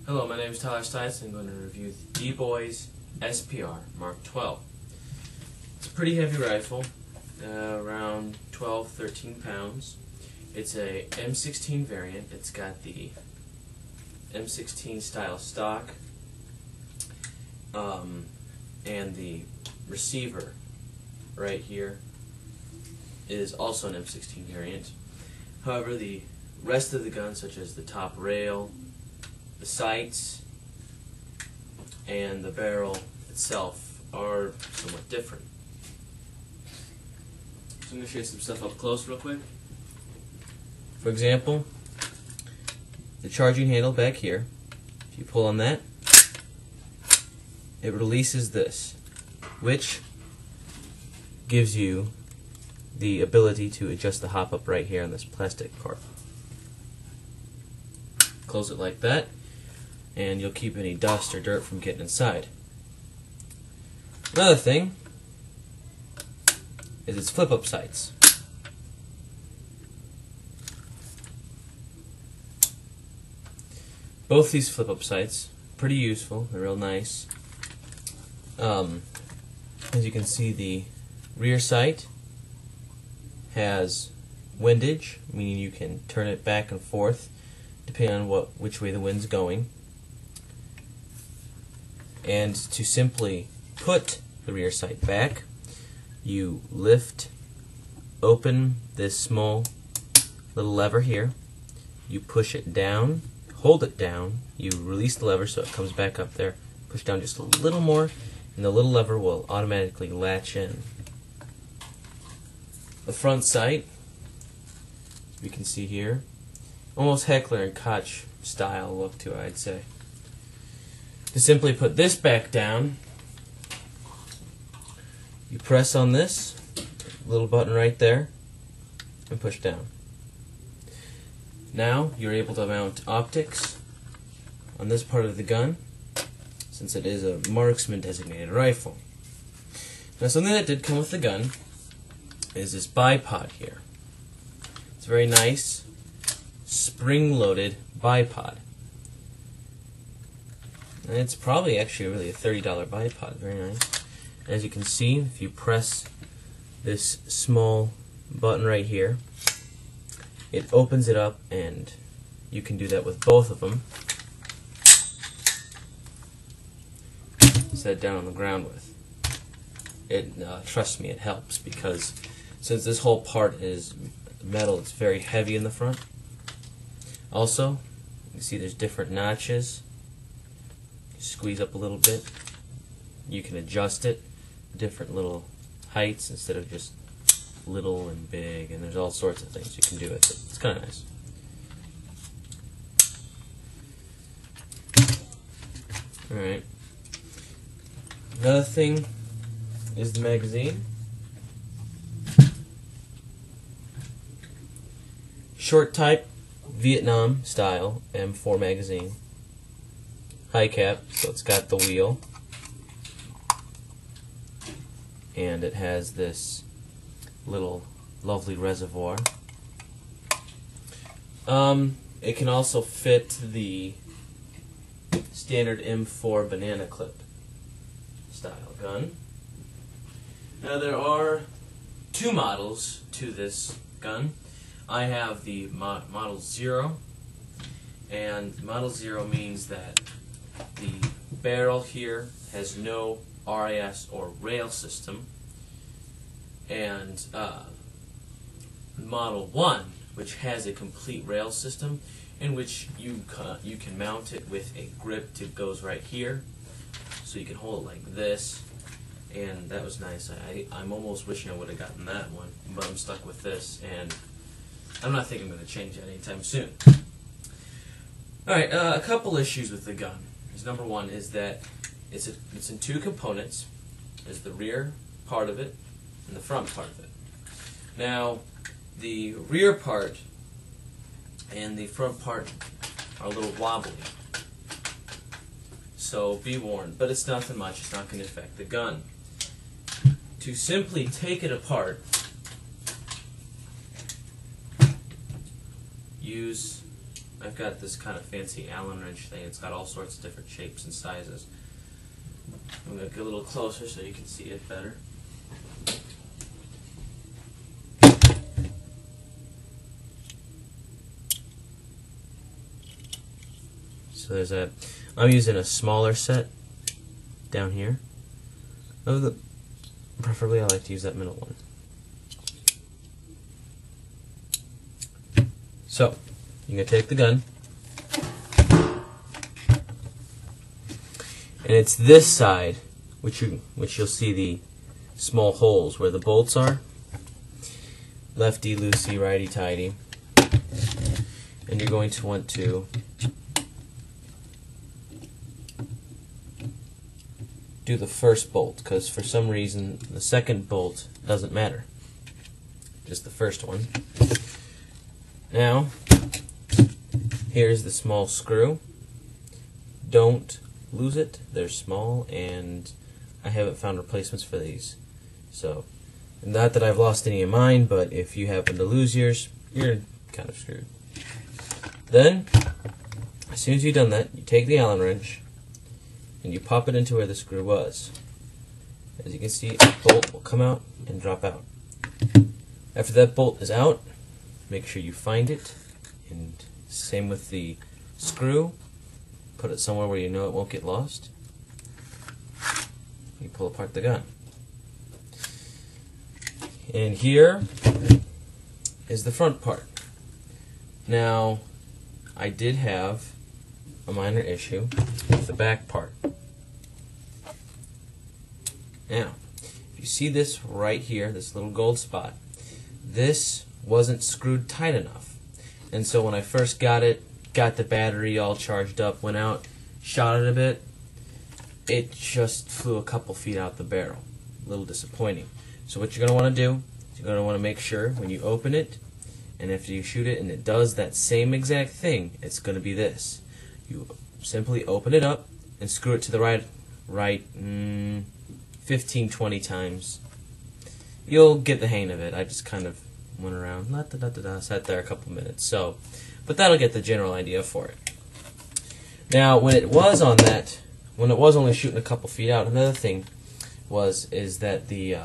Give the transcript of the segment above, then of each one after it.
Hello, my name is Tyler Stites and I'm going to review the D-Boys SPR Mark 12. It's a pretty heavy rifle, around 12-13 pounds. It's a M16 variant. It's got the M16 style stock, and the receiver right here is also an M16 variant. However, the rest of the gun, such as the top rail, the sights, and the barrel itself, are somewhat different. So I'm going to show you some stuff up close real quick. For example, the charging handle back here, if you pull on that, it releases this, which gives you the ability to adjust the hop up right here on this plastic part. Close it like that, and you'll keep any dust or dirt from getting inside. Another thing is its flip-up sights. Both these flip-up sights, pretty useful, they're real nice. As you can see, the rear sight has windage, meaning you can turn it back and forth depending on which way the wind's going. And to simply put the rear sight back, you open this small little lever here, you push it down, hold it down, you release the lever so it comes back up there, push down just a little more, and the little lever will automatically latch in. The front sight, as we can see here, almost Heckler and Koch style look to it, I'd say. To simply put this back down, you press on this little button right there and push down. Now you're able to mount optics on this part of the gun, since it is a marksman designated rifle. Now, something that did come with the gun is this bipod here. It's a very nice spring-loaded bipod. And it's probably actually really a $30 bipod. Very nice. As you can see, if you press this small button right here, it opens it up, and you can do that with both of them. Set it down on the ground with. Trust me, it helps, because since this whole part is metal, it's very heavy in the front. Also, you can see there's different notches. You squeeze up a little bit. You can adjust it different little heights instead of just little and big, and there's all sorts of things you can do with it. It's kind of nice. Alright. Another thing is the magazine. Short type, Vietnam style M4 magazine. High cap, so it's got the wheel. And it has this little lovely reservoir. It can also fit the standard M4 banana clip style gun. Now, there are two models to this gun. I have the Model 0, and Model 0 means that the barrel here has no RIS or rail system, and Model 1, which has a complete rail system, in which you can mount it with a grip that goes right here, so you can hold it like this, and that was nice. I'm almost wishing I would have gotten that one, but I'm stuck with this, and I'm not thinking I'm going to change it anytime soon. Alright, a couple issues with the gun. Number one is that it's in two components. There's the rear part of it and the front part of it. Now, the rear part and the front part are a little wobbly, so be warned, but it's nothing much. It's not going to affect the gun. To simply take it apart, use I've got this kind of fancy Allen wrench thing. It's got all sorts of different shapes and sizes. I'm going to get a little closer so you can see it better. So there's a, I'm using a smaller set down here. Preferably I like to use that middle one. So, you're going to take the gun, and it's this side which you'll see the small holes where the bolts are. Lefty loosey, righty tighty. And you're going to want to do the first bolt, because for some reason the second bolt doesn't matter. Just the first one. Now, here's the small screw. Don't lose it. They're small, and I haven't found replacements for these. So, not that I've lost any of mine, but if you happen to lose yours, you're kind of screwed. Then, as soon as you've done that, you take the Allen wrench and you pop it into where the screw was. As you can see, a bolt will come out and drop out. After that bolt is out, make sure you find it, and same with the screw. Put it somewhere where you know it won't get lost. You pull apart the gun. And here is the front part. Now, I did have a minor issue with the back part. Now, if you see this right here, this little gold spot, this wasn't screwed tight enough. And so when I first got it, got the battery all charged up, went out, shot it a bit, it just flew a couple feet out the barrel. A little disappointing. So what you're going to want to do is you're going to want to make sure when you open it, and after you shoot it and it does that same exact thing, it's going to be this. You simply open it up and screw it to the right 15-20 times. You'll get the hang of it. I just kind of went around, sat there a couple minutes. So, but that'll get the general idea for it. Now, when it was on that, when it was only shooting a couple feet out, another thing is that the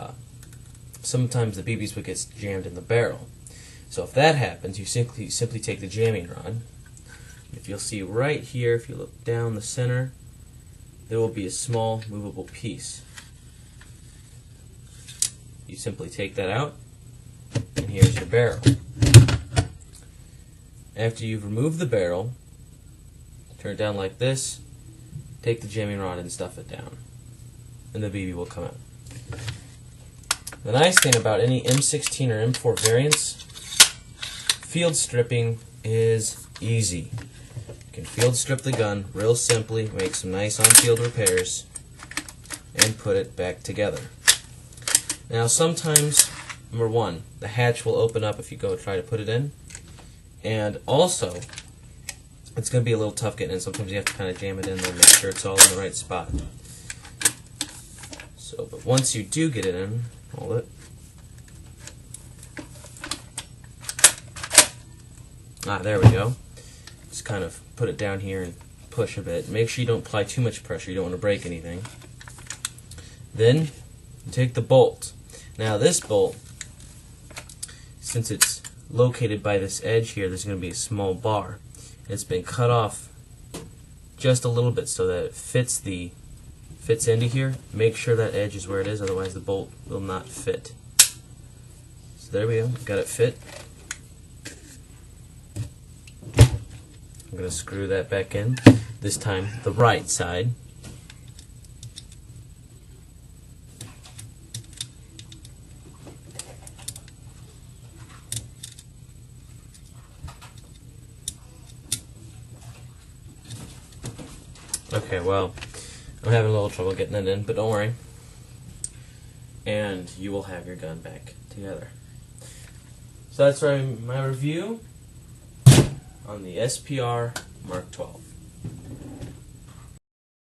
sometimes the BBs would get jammed in the barrel. So if that happens, you simply take the jamming rod. If you'll see right here, if you look down the center, there will be a small movable piece. You simply take that out, and here's your barrel. After you've removed the barrel, turn it down like this, take the jamming rod and stuff it down, and the BB will come out. The nice thing about any M16 or M4 variants, field stripping is easy. You can field strip the gun real simply, make some nice on-field repairs, and put it back together. Now sometimes, number one, the hatch will open up if you go try to put it in, and also it's going to be a little tough getting in. Sometimes you have to kind of jam it in there and make sure it's all in the right spot. So, but once you do get it in, hold it. There we go. Just kind of put it down here and push a bit. Make sure you don't apply too much pressure. You don't want to break anything. Then you take the bolt. Now this bolt, since it's located by this edge here, there's going to be a small bar. It's been cut off just a little bit so that it fits into here. Make sure that edge is where it is, otherwise the bolt will not fit. So there we go, got it fit. I'm going to screw that back in, this time the right side. Okay, well, I'm having a little trouble getting it in, but don't worry. And you will have your gun back together. So that's my review on the SPR Mark 12.